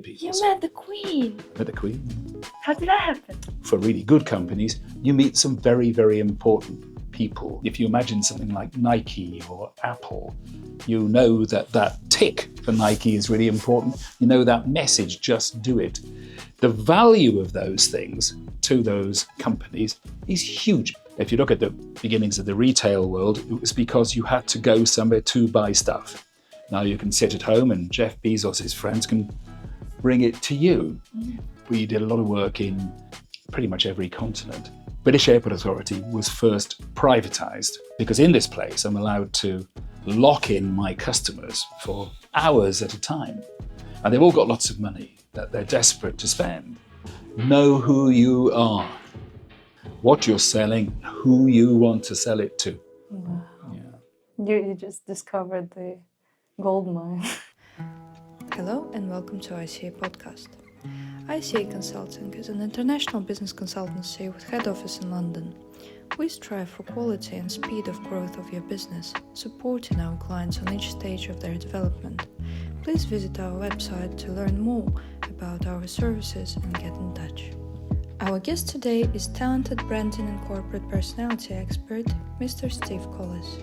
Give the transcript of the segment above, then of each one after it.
You met the Queen. Met the Queen. How did that happen? For really good companies, you meet some very, very important people. If you imagine something like Nike or Apple, you know that tick for Nike is really important. You know that message, just do it. The value of those things to those companies is huge. If you look at the beginnings of the retail world, it was because you had to go somewhere to buy stuff. Now you can sit at home and Jeff Bezos' friends can bring it to you. We did a lot of work in pretty much every continent. British Airport Authority was first privatized because in this place I'm allowed to lock in my customers for hours at a time. And they've all got lots of money that they're desperate to spend. Know who you are, what you're selling, who you want to sell it to. Wow. Yeah. You just discovered the gold mine. Hello and welcome to ICA Podcast. ICA Consulting is an international business consultancy with head office in London. We strive for quality and speed of growth of your business, supporting our clients on each stage of their development. Please visit our website to learn more about our services and get in touch. Our guest today is talented branding and corporate personality expert, Mr. Steve Collis.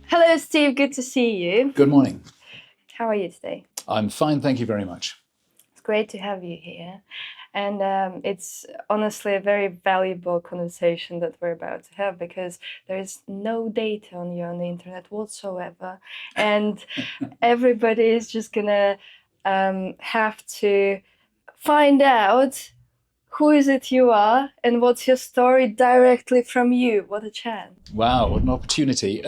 Hello, Steve. Good to see you. Good morning. How are you today? I'm fine, thank you very much. It's great to have you here. And it's honestly a very valuable conversation that we're about to have because there is no data on you on the internet whatsoever. And everybody is just going to have to find out who is it you are and what's your story directly from you. What a chance. Wow, what an opportunity.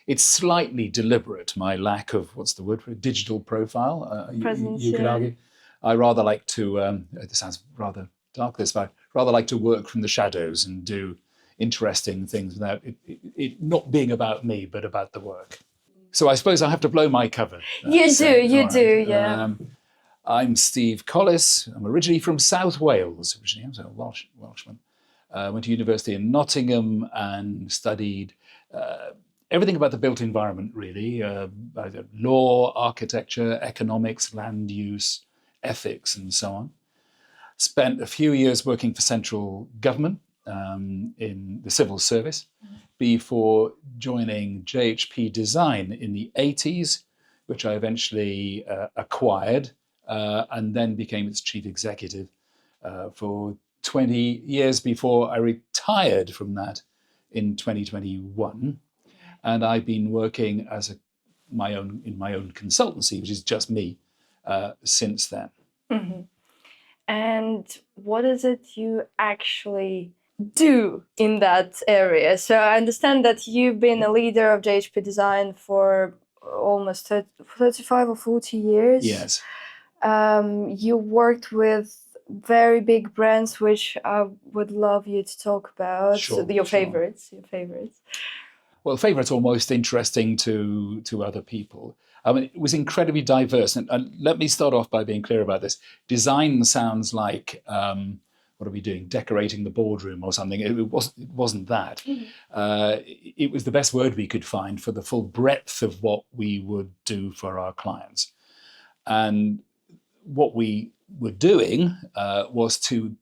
It's slightly deliberate, my lack of, what's the word for it, digital profile. Presence, you could yeah. argue. I rather like to, this sounds rather dark, this, but I rather like to work from the shadows and do interesting things without it not being about me, but about the work. So I suppose I have to blow my cover. You do, yeah. I'm Steve Collis. I'm originally from South Wales. Originally, I was a Welshman. Went to university in Nottingham and studied everything about the built environment, really. Law, architecture, economics, land use, ethics, and so on. Spent a few years working for central government in the civil service before joining JHP Design in the 80s, which I eventually acquired. And then became its chief executive for 20 years before I retired from that in 2021. And I've been working in my own consultancy, which is just me, since then. Mm-hmm. And what is it you actually do in that area? So I understand that you've been a leader of JHP Design for almost 35 or 40 years. Yes. You worked with very big brands, which I would love you to talk about. Sure, Your sure. favorites. Well, favourites are most interesting to other people. I mean, it was incredibly diverse. And let me start off by being clear about this. Design sounds like, what are we doing? Decorating the boardroom or something. It wasn't that. Mm-hmm. It was the best word we could find for the full breadth of what we would do for our clients. And what we were doing was to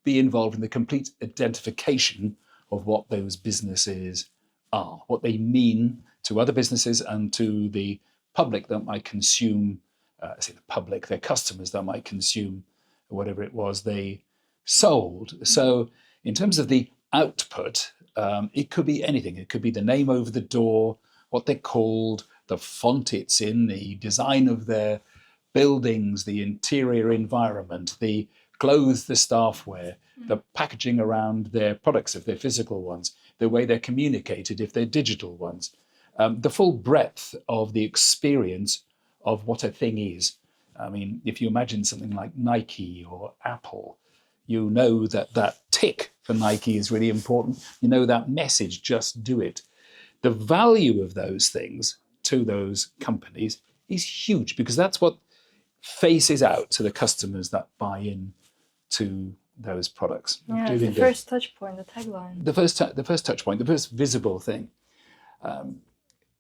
be involved in the complete identification of what those businesses are, what they mean to other businesses and to the public that might consume, their customers that might consume whatever it was they sold. So in terms of the output, it could be anything. It could be the name over the door, what they're called, the font it's in, the design of their buildings, the interior environment, the clothes the staff wear, the packaging around their products if they're physical ones, the way they're communicated if they're digital ones, the full breadth of the experience of what a thing is. I mean, if you imagine something like Nike or Apple, you know that tick for Nike is really important. You know that message, just do it. The value of those things to those companies is huge because that's what faces out to the customers that buy in to those products. Yeah, the first touch point, the tagline. The first touch point, the first visible thing.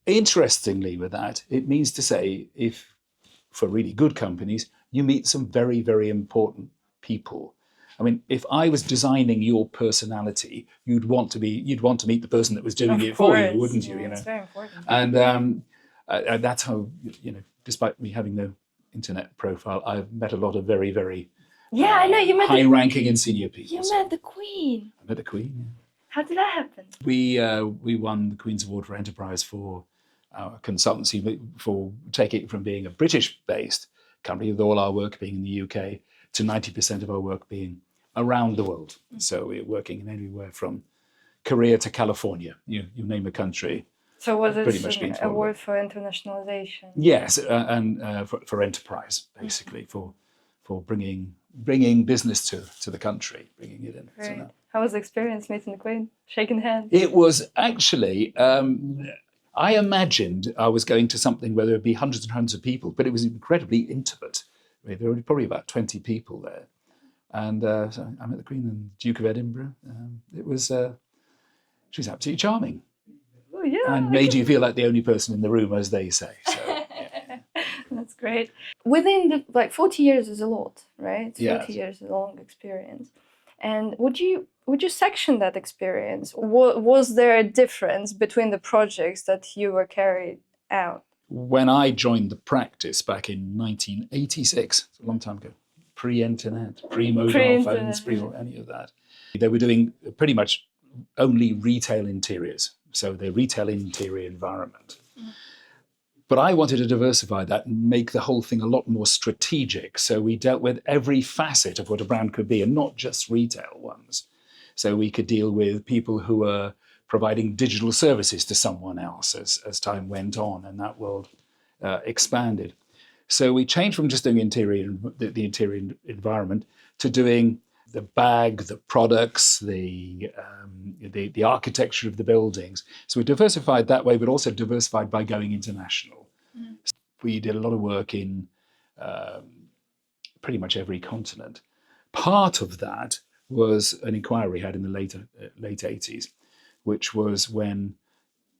Interestingly with that, it means to say if for really good companies, you meet some very, very important people. I mean, if I was designing your personality, you'd want to meet the person that was doing it for you, wouldn't you? It's very important. And that's how, despite me having no internet profile, I've met a lot of very, very I know you met high-ranking and senior people. You met the Queen. I met the Queen. Yeah. How did that happen? We won the Queen's Award for Enterprise for our consultancy, for taking it from being a British-based company with all our work being in the UK to 90% of our work being around the world. So we're working in anywhere from Korea to California. You name a country. So was it pretty much an award for internationalization? Yes, and for enterprise, basically, for bringing business to the country, bringing it in. Great. So how was the experience meeting the Queen, shaking hands? It was actually, I imagined I was going to something where there would be hundreds and hundreds of people, but it was incredibly intimate. There were probably about 20 people there. And so I met the Queen and Duke of Edinburgh. It was, she was absolutely charming. Oh, yeah. And made you feel like the only person in the room, as they say. So, yeah. That's great. Within 40 years is a lot, right? 40 Yes. years is a long experience. And would you section that experience? Was there a difference between the projects that you were carried out? When I joined the practice back in 1986, it's a long time ago, pre-internet, pre-mobile phones, pre-any of that, they were doing pretty much only retail interiors, so the retail interior environment. But I wanted to diversify that and make the whole thing a lot more strategic. So we dealt with every facet of what a brand could be, and not just retail ones. So we could deal with people who were providing digital services to someone else as time went on and that world expanded. So we changed from just doing the interior environment to doing the bag, the products, the architecture of the buildings. So we diversified that way, but also diversified by going international. We did a lot of work in pretty much every continent. Part of that was an inquiry we had in the late 80s, which was when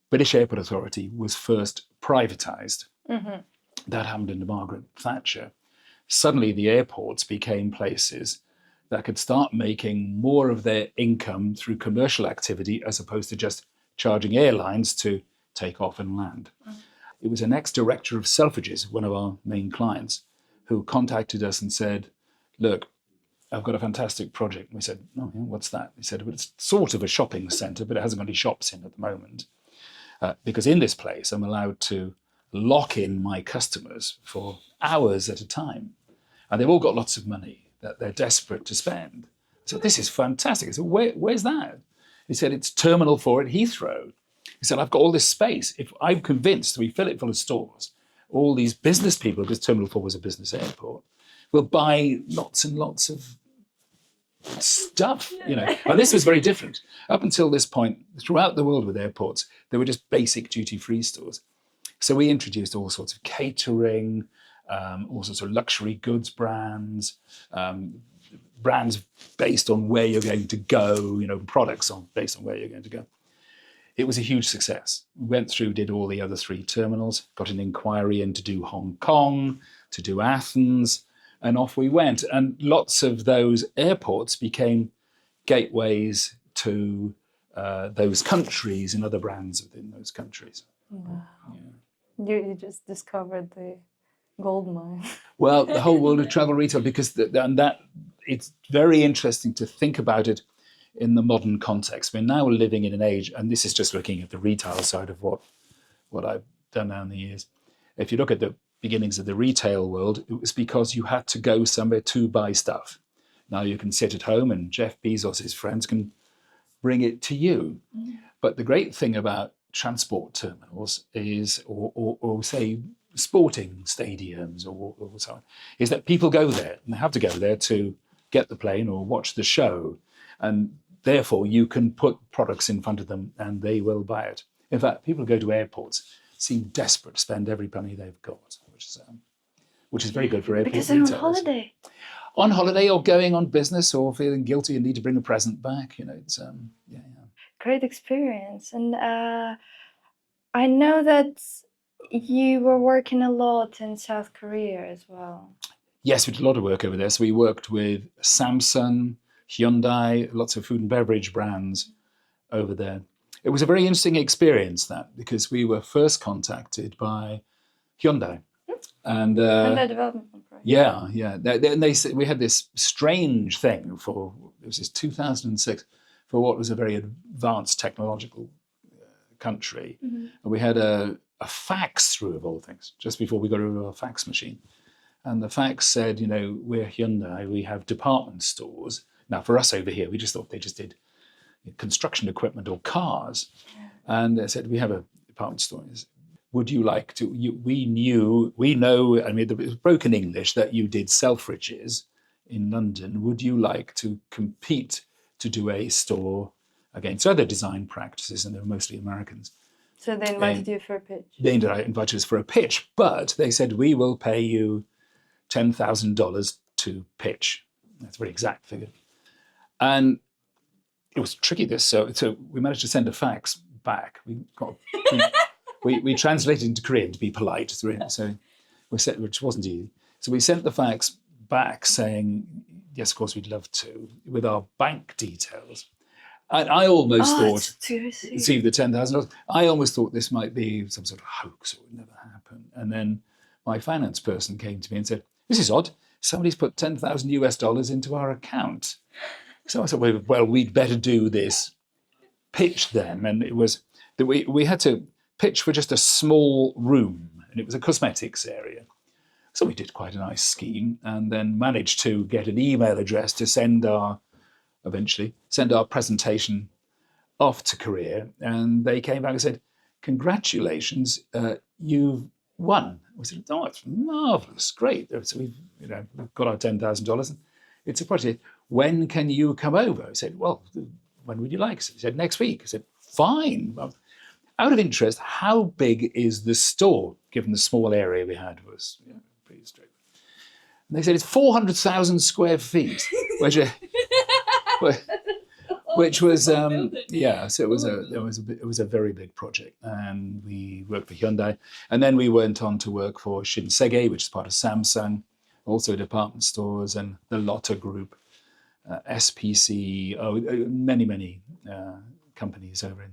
British Airport Authority was first privatised. Mm-hmm. That happened under Margaret Thatcher. Suddenly the airports became places that could start making more of their income through commercial activity as opposed to just charging airlines to take off and land. Mm-hmm. It was an ex-director of Selfridges, one of our main clients, who contacted us and said, look, I've got a fantastic project. And we said, oh, yeah, what's that? He said, well, it's sort of a shopping centre, but it hasn't got any shops in at the moment. Because in this place, I'm allowed to lock in my customers for hours at a time. And they've all got lots of money that they're desperate to spend. So this is fantastic. I said, where's that? He said, it's Terminal 4 at Heathrow. He said, I've got all this space. If I'm convinced we fill it full of stores, all these business people, because Terminal 4 was a business airport, will buy lots and lots of stuff, And this was very different. Up until this point, throughout the world with airports, they were just basic duty-free stores. So we introduced all sorts of catering, all sorts of luxury goods brands, brands based on where you're going to go, products based on where you're going to go. It was a huge success. We went through, did all the other 3 terminals, got an inquiry in to do Hong Kong, to do Athens, and off we went. And lots of those airports became gateways to those countries and other brands within those countries. Wow. Yeah. You just discovered the gold mine. Well, the whole world of travel retail, because it's very interesting to think about it in the modern context. We're now living in an age, and this is just looking at the retail side of what I've done down the years. If you look at the beginnings of the retail world, it was because you had to go somewhere to buy stuff. Now you can sit at home and Jeff Bezos, his friends, can bring it to you. Mm. But the great thing about transport terminals is, or say sporting stadiums or so on, is that people go there and they have to go there to get the plane or watch the show. And therefore you can put products in front of them and they will buy it. In fact, people who go to airports seem desperate to spend every penny they've got, which is very good for airport because they're retailers. on holiday. On holiday or going on business or feeling guilty and need to bring a present back. It's great experience. And I know that You were working a lot in South Korea as well. Yes, we did a lot of work over there. So we worked with Samsung, Hyundai, lots of food and beverage brands over there. It was a very interesting experience, that, because we were first contacted by Hyundai. And Hyundai Development Project. yeah. They said we had this strange thing for, it was this 2006, for what was a very advanced technological country. Mm-hmm. And we had a fax through, of all things, just before we got rid of our fax machine. And the fax said, we're Hyundai, we have department stores. Now, for us over here, we just thought they just did construction equipment or cars. Yeah. And they said, we have a department store. Would you like to, we know, I mean, it was broken English, that you did Selfridges in London. Would you like to compete to do a store against other design practices? And they were mostly Americans. So they invited you for a pitch? They invited us for a pitch, but they said, we will pay you $10,000 to pitch. That's a very exact figure. And it was tricky, this. So we managed to send a fax back. We translated into Korean to be polite. So we said, which wasn't easy. So we sent the fax back saying, yes, of course, we'd love to, with our bank details. And I almost thought, receive the $10,000. I almost thought this might be some sort of hoax, or it would never happen. And then my finance person came to me and said, this is odd. Somebody's put $10,000 into our account. So I said, well, we'd better do this pitch then. And it was that we had to pitch for just a small room, and it was a cosmetics area. So we did quite a nice scheme, and then managed to get an email address to eventually send our presentation off to Korea. And they came back and said, congratulations, you've won. We said, oh, it's marvelous, great. So we've got our $10,000. It's a project. When can you come over? I said, well, when would you like? So he said, next week. I said, fine. Well, out of interest, how big is the store, given the small area we had? Was pretty straight. And they said, it's 400,000 square feet, which was so it was a very big project, and we worked for Hyundai, and then we went on to work for Shinsegae, which is part of Samsung, also department stores, and the Lotte Group, SPC, many companies over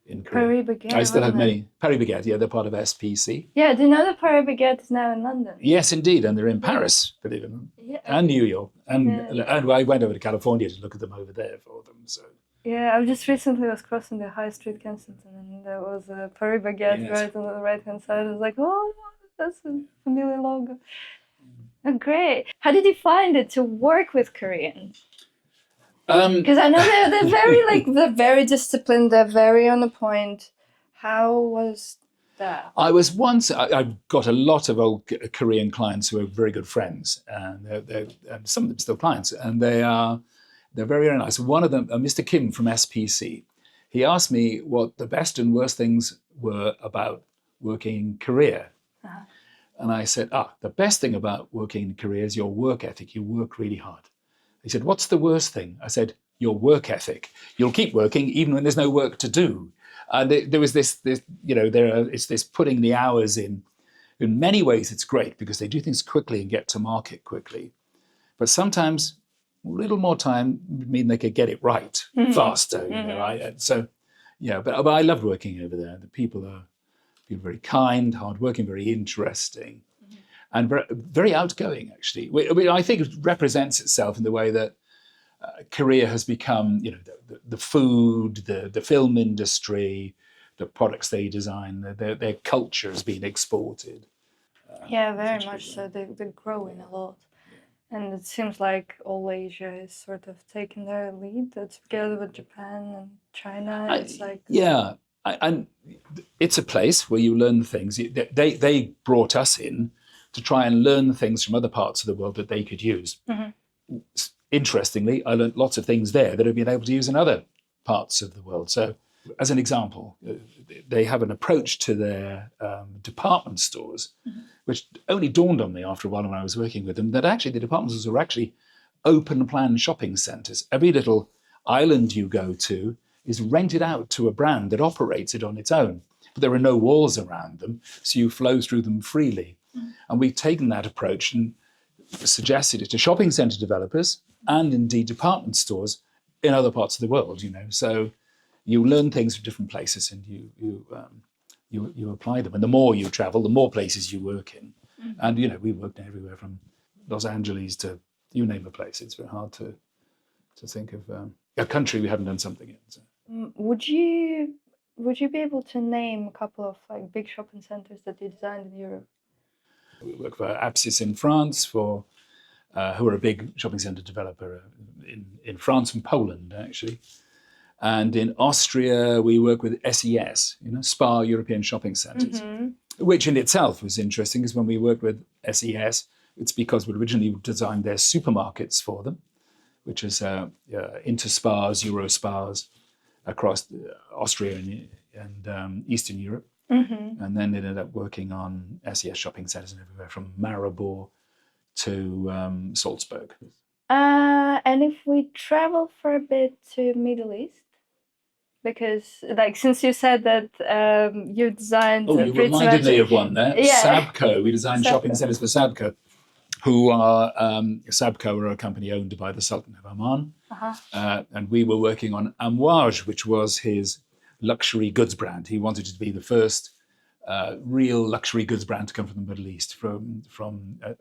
in Korea. Paris Baguette. I still have many. Paris Baguette, yeah, they're part of SPC. Yeah, do you know that Paris Baguette is now in London? Yes, indeed, and they're in Paris, believe it or not, and New York, and I went over to California to look at them over there for them. So yeah, I just recently was crossing the High Street, Kensington, and there was a Paris Baguette right on the right-hand side. I was like, oh, that's a familiar logo. Oh, great. How did you find it to work with Koreans? Because I know they're very they're very disciplined, they're very on the point. How was that? I got a lot of old Korean clients who are very good friends, and they're some of them still clients, and they're very, very nice. One of them, Mr. Kim from SPC, he asked me what the best and worst things were about working in Korea. Uh-huh. And I said, the best thing about working in Korea is your work ethic. You work really hard. He said, what's the worst thing? I said, your work ethic. You'll keep working even when there's no work to do. And there was this it's this putting the hours in. In many ways, it's great because they do things quickly and get to market quickly. But sometimes a little more time would mean they could get it right faster. But I loved working over there. The people are very kind, hardworking, very interesting. And very, very outgoing, actually. I think it represents itself in the way that Korea has become, the food, the film industry, the products they design, their culture has been exported. Very much so. They're growing a lot. And it seems like all Asia is sort of taking their lead. That's together with Japan and China. It's and it's a place where you learn things. They brought us in to try and learn things from other parts of the world that they could use. Mm-hmm. Interestingly, I learned lots of things there that I've been able to use in other parts of the world. So, as an example, they have an approach to their department stores, which only dawned on me after a while when I was working with them, that actually the department stores are actually open plan shopping centres. Every little island you go to is rented out to a brand that operates it on its own. but there are no walls around them, so you flow through them freely. And we've taken that approach and suggested it to shopping centre developers and indeed department stores in other parts of the world. So you learn things from different places and you apply them. And the more you travel, the more places you work in. And we worked everywhere from Los Angeles to you name a place. It's very hard to think of a country we haven't done something in. So. Would you be able to name a couple of like big shopping centres that you designed in Europe? We work for Apsis in France, who are a big shopping centre developer in France and Poland, actually. And in Austria, we work with SES, Spa European Shopping Centres, which in itself was interesting, because when we worked with SES, it's because we originally designed their supermarkets for them, which is Interspas, Eurospas across Austria and Eastern Europe. And then ended up working on SES shopping centres everywhere from Maribor to Salzburg. And if we travel for a bit to Middle East, because since you said that you designed... Oh, you reminded me of one there. Yeah. Sabco. We designed shopping centres for Sabco, who are Sabco are a company owned by the Sultan of Oman. And we were working on Amouage, which was his luxury goods brand. He wanted it to be the first real luxury goods brand to come from the Middle East, from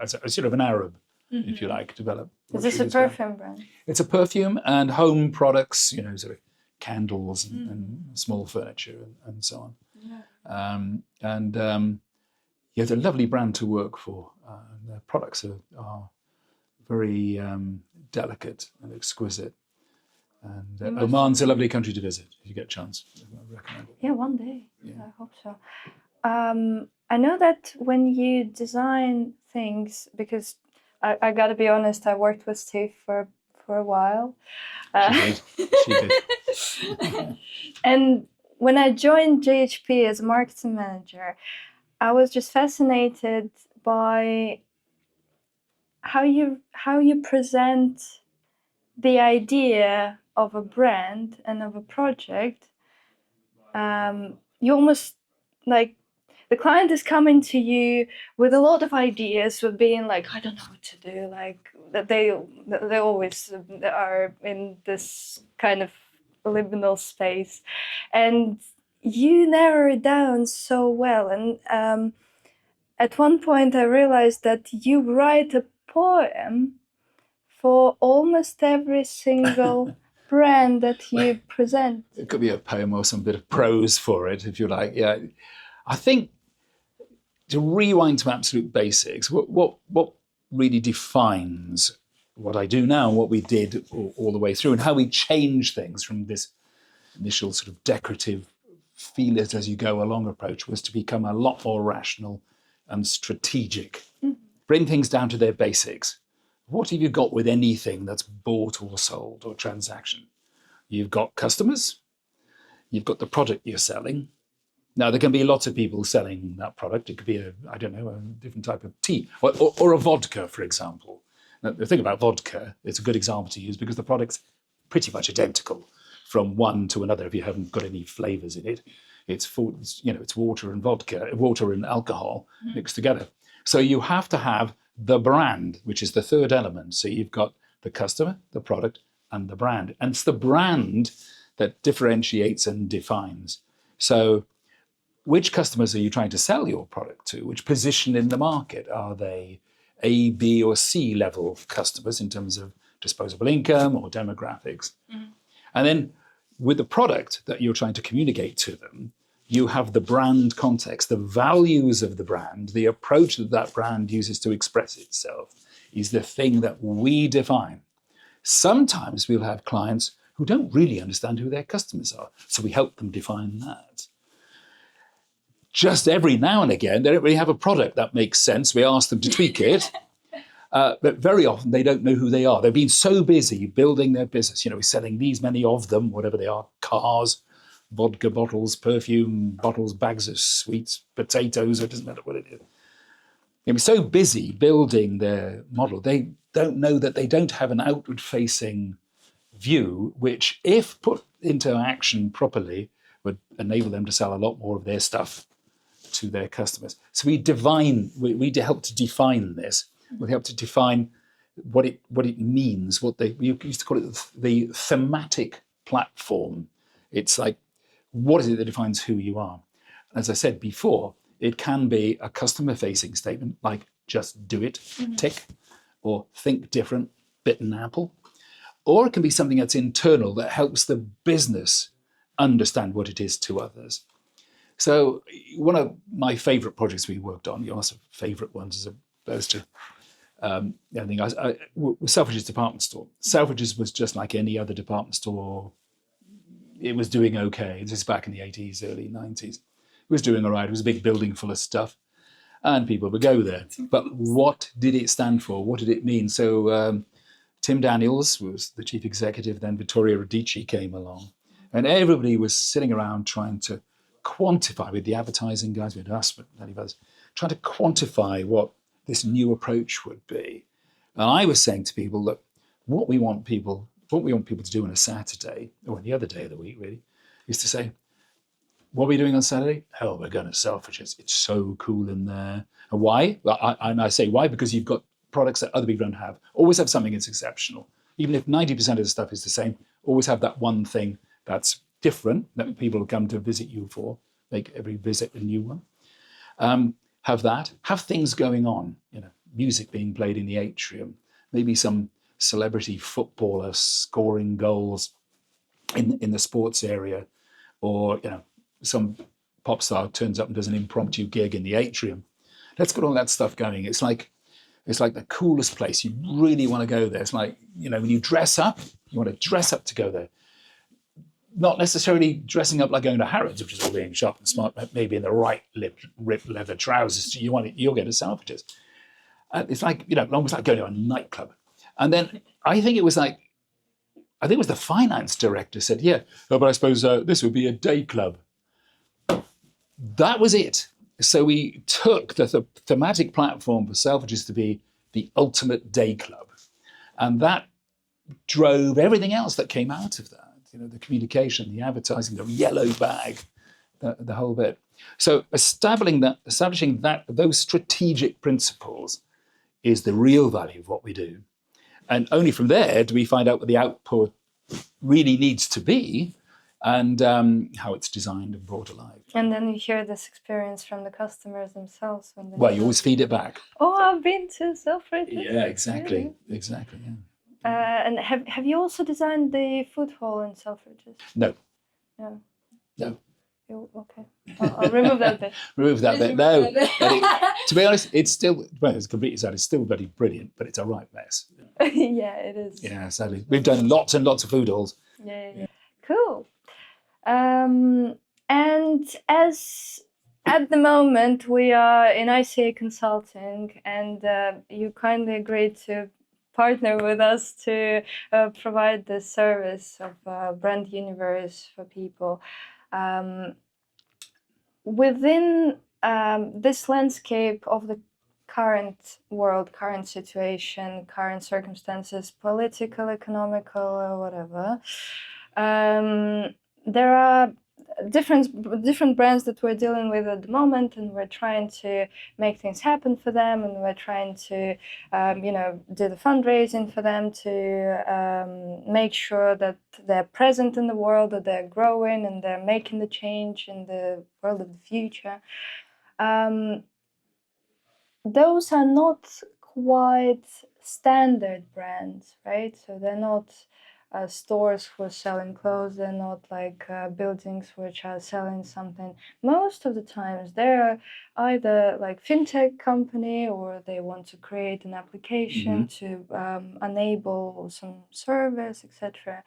a sort of an Arab, if you like, develop. Is this a perfume brand? It's a perfume and home products, sort of candles and small furniture and so on. It's a lovely brand to work for. Their products are very delicate and exquisite. And Oman's a lovely country to visit if you get a chance. I recommend it. Yeah, one day. Yeah. I hope so. I know that when you design things, because I got to be honest, I worked with Steve for a while. She did. And when I joined JHP as a marketing manager, I was just fascinated by how you present the idea of a brand and of a project. You almost like the client is coming to you with a lot of ideas, with being like, I don't know what to do, like that they always are in this kind of liminal space, and you narrow it down so well. And at one point I realized that you write a poem for almost every single brand that you present. It could be a poem or some bit of prose for it, if you like. Yeah, I think to rewind to absolute basics, what really defines what I do now and what we did all the way through, and how we change things from this initial sort of decorative feel it as you go along approach, was to become a lot more rational and strategic. Bring things down to their basics. What have you got with anything that's bought or sold or transaction? You've got customers, you've got the product you're selling. Now, there can be lots of people selling that product. It could be a different type of tea or a vodka, for example. Now, the thing about vodka, it's a good example to use because the product's pretty much identical from one to another if you haven't got any flavors in it. It's water and vodka, water and alcohol mixed together. So you have to have the brand, which is the third element. So you've got the customer, the product, and the brand. And it's the brand that differentiates and defines. So which customers are you trying to sell your product to? Which position in the market? Are they A, B, or C level customers in terms of disposable income or demographics? And then with the product that you're trying to communicate to them, you have the brand context, the values of the brand, the approach that that brand uses to express itself is the thing that we define. Sometimes we'll have clients who don't really understand who their customers are, so we help them define that. Just every now and again, they don't really have a product that makes sense. We ask them to tweak it, but very often they don't know who they are. They've been so busy building their business. We're selling these many of them, whatever they are, cars, vodka bottles, perfume bottles, bags of sweets, potatoes, it doesn't matter what it is. They're so busy building their model, they don't know that they don't have an outward-facing view, which, if put into action properly, would enable them to sell a lot more of their stuff to their customers. So we help to define this. We help to define what it means. We used to call it the thematic platform. It's like, what is it that defines who you are? As I said before, it can be a customer-facing statement like "just do it," tick, or "think different," bitten apple, or it can be something that's internal that helps the business understand what it is to others. So one of my favourite projects we worked on, you asked favourite ones as opposed to anything else, was Selfridges department store. Selfridges was just like any other department store. It was doing okay. This is back in the 80s, early 90s. It was doing all right. It was a big building full of stuff and people would go there. But what did it stand for? What did it mean? So Tim Daniels was the chief executive, then Vittorio Radici came along. And everybody was sitting around trying to quantify, with the advertising guys, with us, but many of others, trying to quantify what this new approach would be. And I was saying to people, look, what we want people to do on a Saturday, or any other day of the week really, is to say, what are we doing on Saturday? Oh, we're going to Selfridges. It's so cool in there. And why? Well, I say why? Because you've got products that other people don't have. Always have something that's exceptional. Even if 90% of the stuff is the same, always have that one thing that's different that people will come to visit you for. Make every visit a new one. Have that. Have things going on. Music being played in the atrium. Maybe some celebrity footballer scoring goals in the sports area, or some pop star turns up and does an impromptu gig in the atrium. Let's get all that stuff going. It's like the coolest place. You really want to go there. It's like, when you dress up, you want to dress up to go there. Not necessarily dressing up like going to Harrods, which is all being sharp and smart, but maybe in the right ripped leather trousers. You'll get a Selfridges. It's like, almost like going to a nightclub. And then I think it was the finance director said, but I suppose this would be a day club. That was it. So we took the thematic platform for Selfridges to be the ultimate day club. And that drove everything else that came out of that. The communication, the advertising, the yellow bag, the whole bit. So establishing those strategic principles is the real value of what we do. And only from there do we find out what the output really needs to be and how it's designed and brought to life. And then you hear this experience from the customers themselves. Well, you always feed it back. Oh, I've been to Selfridges. Yeah, exactly. Exactly, yeah. And have you also designed the food hall in Selfridges? No. No. No. Okay. I'll remove that bit. Remove that bit. No. To be honest, it's completely sad. It's still very brilliant, but it's a right mess. Yeah, it is. Yeah, sadly. We've done lots and lots of food halls. Yeah. Cool. And as at the moment we are in ICA Consulting, and you kindly agreed to partner with us to provide the service of brand universe for people. Within this landscape of the current world, current situation, current circumstances, political, economical, or whatever, there are different brands that we're dealing with at the moment, and we're trying to make things happen for them, and we're trying to do the fundraising for them to make sure that they're present in the world, that they're growing and they're making the change in the world of the future. Those are not quite standard brands, right? So they're not stores who are selling clothes, they're not like buildings which are selling something. Most of the times they're either like fintech company, or they want to create an application to enable some service, etc.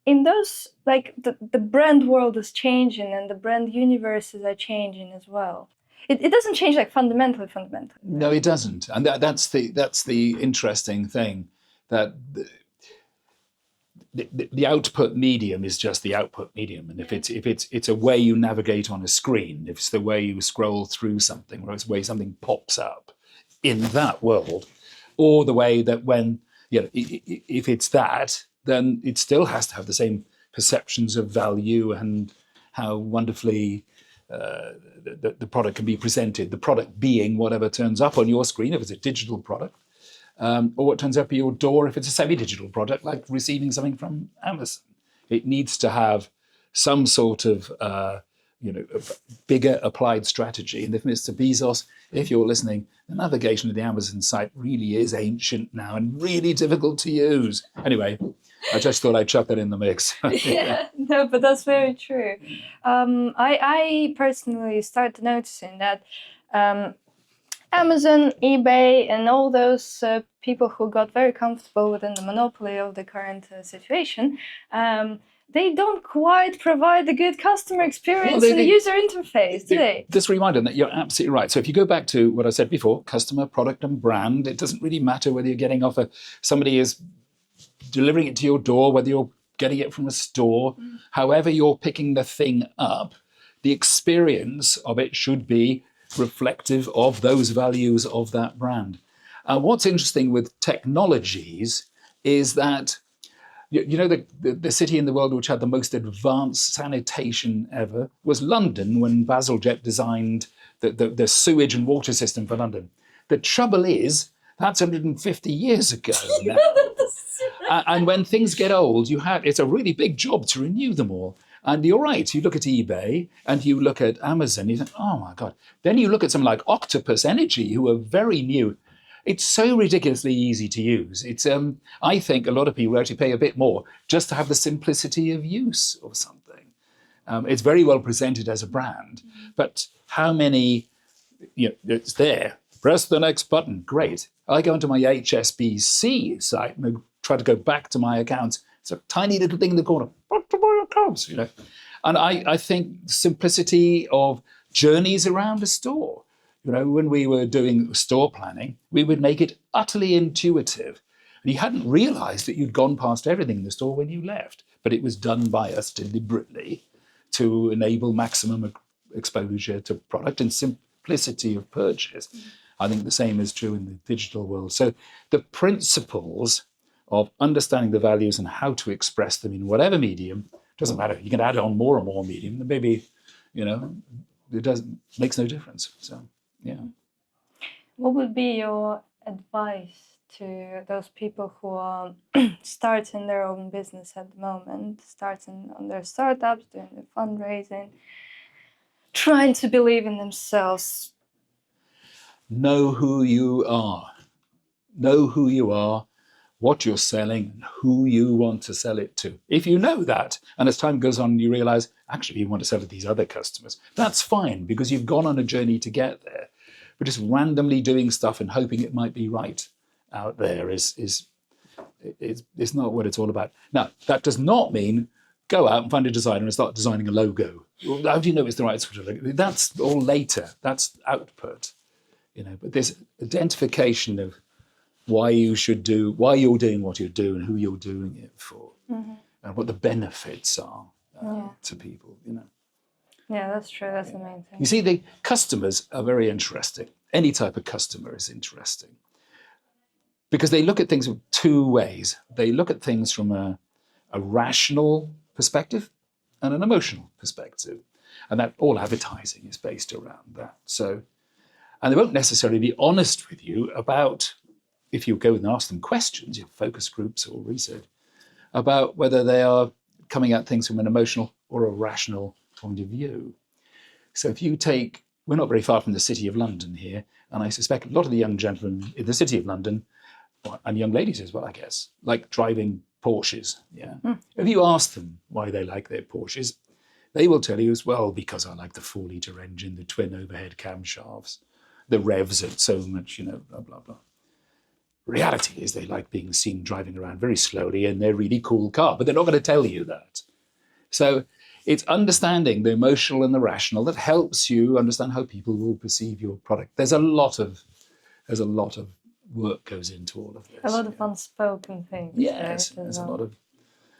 In those, like the brand world is changing, and the brand universes are changing as well. It doesn't change like fundamentally. No, it doesn't, and that's the interesting thing, that the output medium is just the output medium, and if it's a way you navigate on a screen, if it's the way you scroll through something, or it's the way something pops up in that world, or the way that when if it's that, then it still has to have the same perceptions of value and how wonderfully the product can be presented, the product being whatever turns up on your screen if it's a digital product, or what turns up at your door if it's a semi-digital product, like receiving something from Amazon. It needs to have some sort of a bigger applied strategy. And if Mr. Bezos, if you're listening, the navigation of the Amazon site really is ancient now and really difficult to use. Anyway, I just thought I'd chuck that in the mix. Yeah, no, but that's very true. I personally started noticing that Amazon, eBay, and all those people who got very comfortable within the monopoly of the current situation, they don't quite provide a good customer experience in the user interface, do they? This reminder that you're absolutely right. So if you go back to what I said before, customer, product, and brand, it doesn't really matter whether you're getting off somebody is delivering it to your door, whether you're getting it from a store, however you're picking the thing up, the experience of it should be reflective of those values of that brand. What's interesting with technologies is that the city in the world which had the most advanced sanitation ever was London, when Bazalgette designed the sewage and water system for London. The trouble is, that's 150 years ago now. And when things get old, it's a really big job to renew them all. And you're right, you look at eBay and you look at Amazon, you think, oh my God. Then you look at something like Octopus Energy, who are very new. It's so ridiculously easy to use. It's I think a lot of people actually pay a bit more just to have the simplicity of use of something. It's very well presented as a brand, but how many, it's there. Press the next button, great. I go into my HSBC site and try to go back to my account. It's a tiny little thing in the corner. Back to my accounts, And I think simplicity of journeys around a store. When we were doing store planning, we would make it utterly intuitive. And you hadn't realized that you'd gone past everything in the store when you left. But it was done by us deliberately to enable maximum exposure to product and simplicity of purchase. I think the same is true in the digital world. So the principles of understanding the values and how to express them in whatever medium, doesn't matter. You can add on more and more medium, and maybe, makes no difference. So, yeah. What would be your advice to those people who are starting their own business at the moment, starting on their startups, doing the fundraising, trying to believe in themselves? Know who you are. Know who you are, what you're selling, and who you want to sell it to. If you know that, and as time goes on, you realize, actually, you want to sell to these other customers, that's fine, because you've gone on a journey to get there. But just randomly doing stuff and hoping it might be right out there is not what it's all about. Now, that does not mean go out and find a designer and start designing a logo. How do you know it's the right sort of logo? That's all later. That's output. But there's identification of why you're doing what you're doing, who you're doing it for, and what the benefits are to people. Yeah, that's true. That's the main thing. You see, the customers are very interesting. Any type of customer is interesting because they look at things in two ways. They look at things from a rational perspective and an emotional perspective, and that all advertising is based around that. And they won't necessarily be honest with you about, if you go and ask them questions, your focus groups or research, about whether they are coming at things from an emotional or a rational point of view. So if you we're not very far from the City of London here, and I suspect a lot of the young gentlemen in the City of London, and young ladies as well, I guess, like driving Porsches. Yeah. If you ask them why they like their Porsches, they will tell you as well, because I like the 4-litre engine, the twin overhead camshafts, the revs at so much, blah, blah, blah. Reality is they like being seen driving around very slowly in their really cool car, but they're not going to tell you that. So it's understanding the emotional and the rational that helps you understand how people will perceive your product. There's a lot of work goes into all of this. A lot of unspoken things. Yes, right? there's a lot of.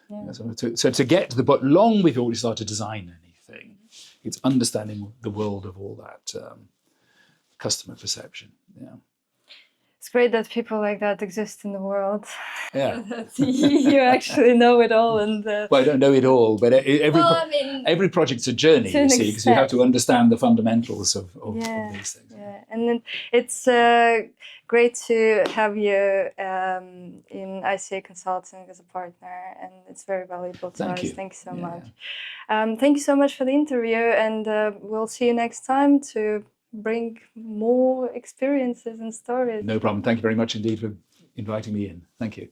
Yeah. So to get to the but long before we start to design anything, it's understanding the world of all that customer perception. Yeah. It's great that people like that exist in the world. Yeah. That you actually know it all, and Well, I don't know it all, but every project's a journey, to you an see, because you have to extent. understand the fundamentals of Yeah, these things. yeah, and then it's great to have you in ICA Consulting as a partner, and it's very valuable to Thank us. you. Thank you so Yeah, much. Thank you so much for the interview, and we'll see you next time to bring more experiences and stories. No problem. Thank you very much indeed for inviting me in. Thank you.